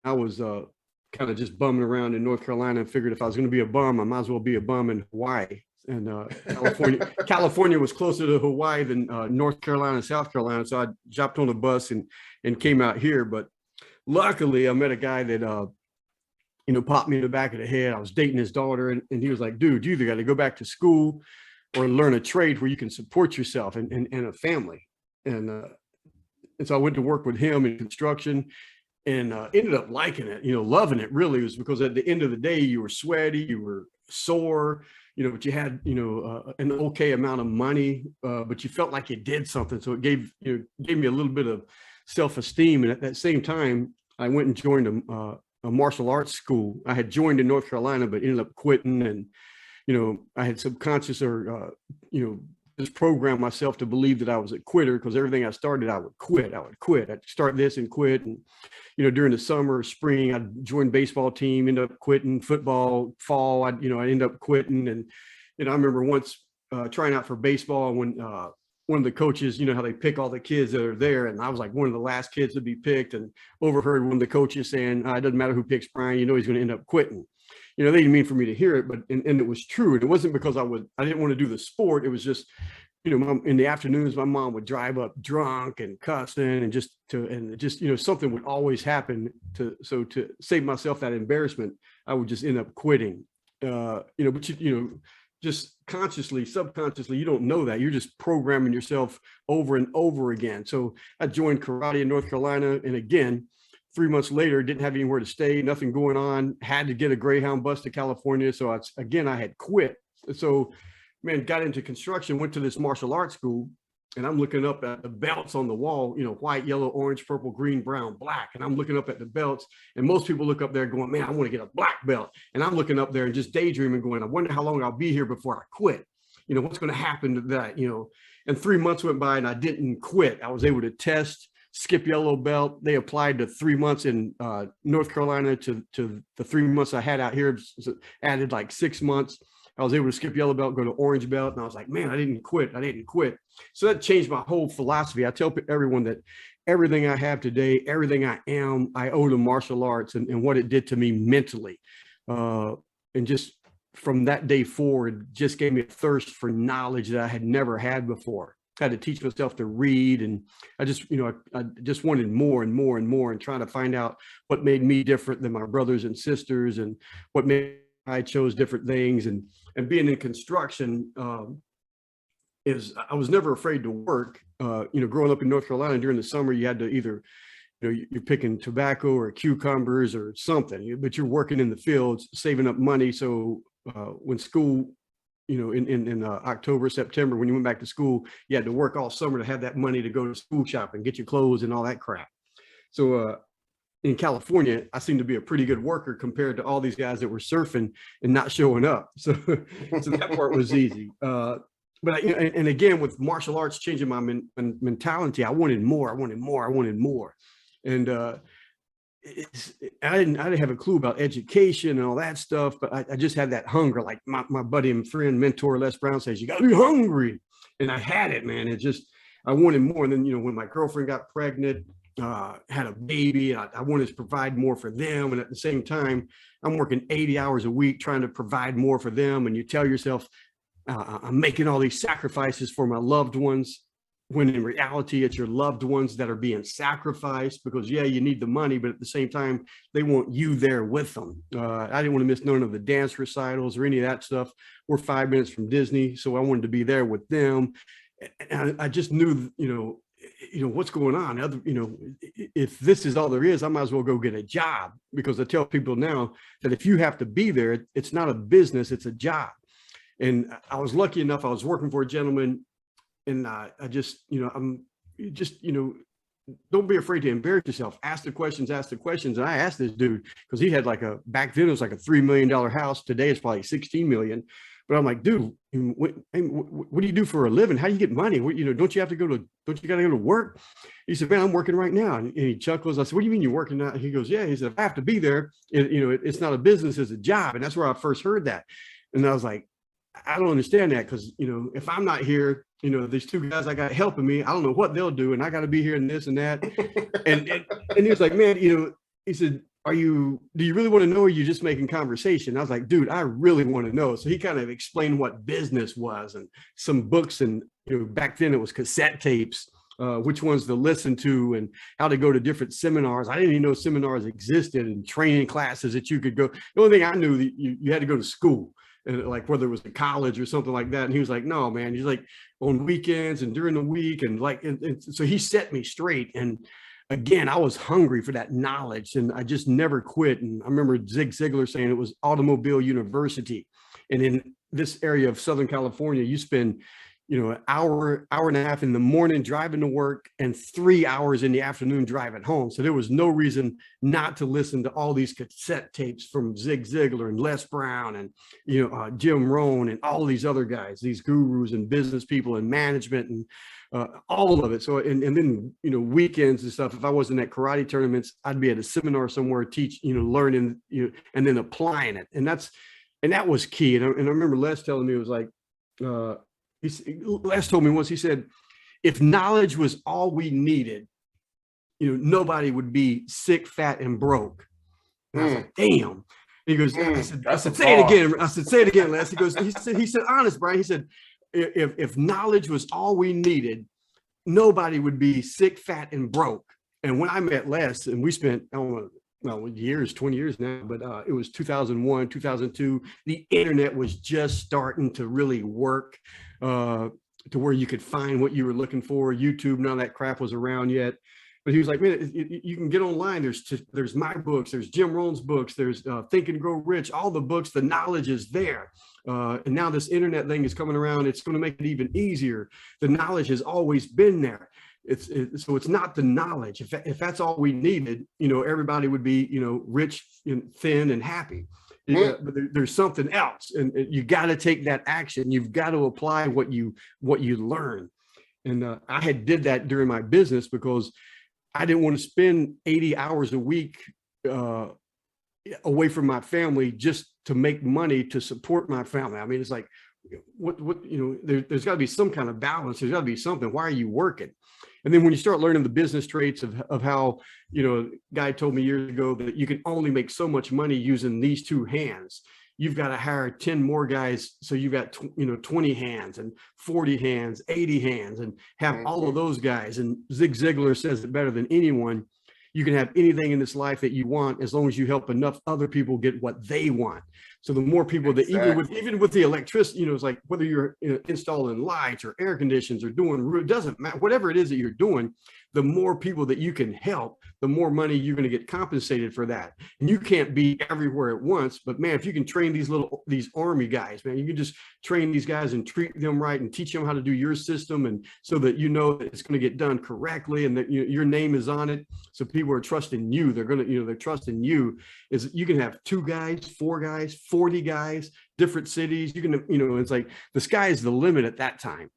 I was kind of just bumming around in North Carolina and figured if I was going to be a bum, I might as well be a bum in Hawaii. And California was closer to Hawaii than North Carolina and South Carolina. So I jumped on a bus and came out here. But luckily, I met a guy that popped me in the back of the head. I was dating his daughter, and he was like, dude, you either got to go back to school or learn a trade where you can support yourself and a family. And so I went to work with him in construction and ended up liking it, loving it. Really, it was because at the end of the day, you were sweaty, you were sore, but you had, an okay amount of money, but you felt like you did something. So it gave me a little bit of self-esteem. And at that same time, I went and joined a martial arts school. I had joined in North Carolina, but ended up quitting. And, I had subconscious or, just programmed myself to believe that I was a quitter, because everything I started, I would quit. I'd start this and quit. And, during the summer or spring, I'd join baseball team, end up quitting. Football, fall, I'd end up quitting. And, I remember once trying out for baseball when one of the coaches, how they pick all the kids that are there. And I was like one of the last kids to be picked, and overheard one of the coaches saying, it doesn't matter who picks Brian, he's going to end up quitting. They didn't mean for me to hear it, but and it was true. And it wasn't because I didn't want to do the sport. It was just, in the afternoons, my mom would drive up drunk and cussing and just something would always happen to save myself that embarrassment. I would just end up quitting, but just consciously, subconsciously, you don't know that. You're just programming yourself over and over again. So I joined karate in North Carolina. And again, 3 months later, didn't have anywhere to stay, nothing going on, had to get a Greyhound bus to California. So I had quit. So, man, got into construction, went to this martial arts school, and I'm looking up at the belts on the wall, white, yellow, orange, purple, green, brown, black. And I'm looking up at the belts, and most people look up there going, man, I want to get a black belt. And I'm looking up there and just daydreaming going, I wonder how long I'll be here before I quit. What's going to happen to that, and 3 months went by and I didn't quit. I was able to test, skip yellow belt. They applied to 3 months in North Carolina to the 3 months I had out here, added like 6 months. I was able to skip yellow belt, go to orange belt. And I was like, man, I didn't quit. So that changed my whole philosophy. I tell everyone that everything I have today, everything I am, I owe to martial arts and what it did to me mentally. And just from that day forward, just gave me a thirst for knowledge that I had never had before. I had to teach myself to read. And I just, I just wanted more and more and more, and trying to find out what made me different than my brothers and sisters, and what made I chose different things. And being in construction, I was never afraid to work. Growing up in North Carolina during the summer, you had to either, you're picking tobacco or cucumbers or something, but you're working in the fields, saving up money. So when school, in October, September, when you went back to school, you had to work all summer to have that money to go to school shopping, get your clothes and all that crap. So in California, I seemed to be a pretty good worker compared to all these guys that were surfing and not showing up. So that part was easy. But and again, with martial arts changing my mentality, I wanted more. And I didn't have a clue about education and all that stuff, but I just had that hunger. Like my buddy and friend, mentor Les Brown says, you got to be hungry. And I had it, man. I wanted more. And then, when my girlfriend got pregnant, had a baby, I wanted to provide more for them. And at the same time, I'm working 80 hours a week trying to provide more for them. And you tell yourself, I'm making all these sacrifices for my loved ones, when in reality, it's your loved ones that are being sacrificed, because you need the money, but at the same time, they want you there with them. I didn't want to miss none of the dance recitals or any of that stuff. We're 5 minutes from Disney, so I wanted to be there with them. And I just knew, what's going on. If this is all there is, I might as well go get a job, because I tell people now that if you have to be there, it's not a business, it's a job. And I was lucky enough, I was working for a gentleman, and I just, don't be afraid to embarrass yourself. Ask the questions. And I asked this dude, because he had back then it was like a $3 million house. Today it's probably 16 million. But I'm like, dude, what do you do for a living? How do you get money? Don't you got to go to work? He said, man, I'm working right now. And he chuckles. I said, what do you mean you're working now? He goes, yeah. He said, if I have to be there, it's not a business, it's a job. And that's where I first heard that. And I was like, I don't understand that, because, if I'm not here, these two guys I got helping me, I don't know what they'll do, and I got to be here and this and that. and he was like, man, he said, do you really want to know, or are you just making conversation? I was like, dude, I really want to know. So he kind of explained what business was and some books. And, back then it was cassette tapes, which ones to listen to and how to go to different seminars. I didn't even know seminars existed and training classes that you could go. The only thing I knew that you had to go to school, and like whether it was a college or something like that. And he was like, no, man, he's like on weekends and during the week. And like, and so he set me straight. And again, I was hungry for that knowledge and I just never quit. And I remember Zig Ziglar saying it was automobile university. And in this area of Southern California, you spend, an hour and a half in the morning driving to work and 3 hours in the afternoon driving home. So there was no reason not to listen to all these cassette tapes from Zig Ziglar and Les Brown and, Jim Rohn and all these other guys, these gurus and business people and management and all of it. So, and then, weekends and stuff, if I wasn't at karate tournaments, I'd be at a seminar somewhere, teach, learning, and then applying it. And that was key. And I remember Les telling me, it was like, Les told me once, he said, if knowledge was all we needed, nobody would be sick, fat, and broke. And I was like, damn. He goes, I said, say it again. I said, say it again, Les. He goes, he said, honest, Brian. He said, if knowledge was all we needed, nobody would be sick, fat, and broke. And when I met Les, and we spent, I don't know, well, years, 20 years now, but it was 2001, 2002. The internet was just starting to really work to where you could find what you were looking for. YouTube, none of that crap was around yet. But he was like, man, you can get online. There's my books, there's Jim Rohn's books, there's Think and Grow Rich, all the books, the knowledge is there. And now this internet thing is coming around. It's going to make it even easier. The knowledge has always been there. So it's not the knowledge. If that's all we needed, everybody would be, rich and thin and happy. But there's something else, and you got to take that action. You've got to apply what you learn. And I did that during my business because I didn't want to spend 80 hours a week away from my family just to make money to support my family. I mean, it's like, there's got to be some kind of balance. There's got to be something. Why are you working? And then when you start learning the business traits of how, a guy told me years ago that you can only make so much money using these two hands. You've got to hire 10 more guys. So you've got, 20 hands and 40 hands, 80 hands, and have all of those guys. And Zig Ziglar says it better than anyone. You can have anything in this life that you want as long as you help enough other people get what they want. So the more people that even with the electricity, it's like whether you're installing lights or air conditions or doing, doesn't matter, whatever it is that you're doing, the more people that you can help, the more money you're going to get compensated for that. And you can't be everywhere at once, but man, if you can train these army guys, man, you can just train these guys and treat them right and teach them how to do your system. And so that, that it's going to get done correctly and that your name is on it. So people are trusting you. They're going to, they're trusting you. Is you can have 2 guys, 4 guys, 40 guys, different cities. You can, it's like the sky is the limit at that time.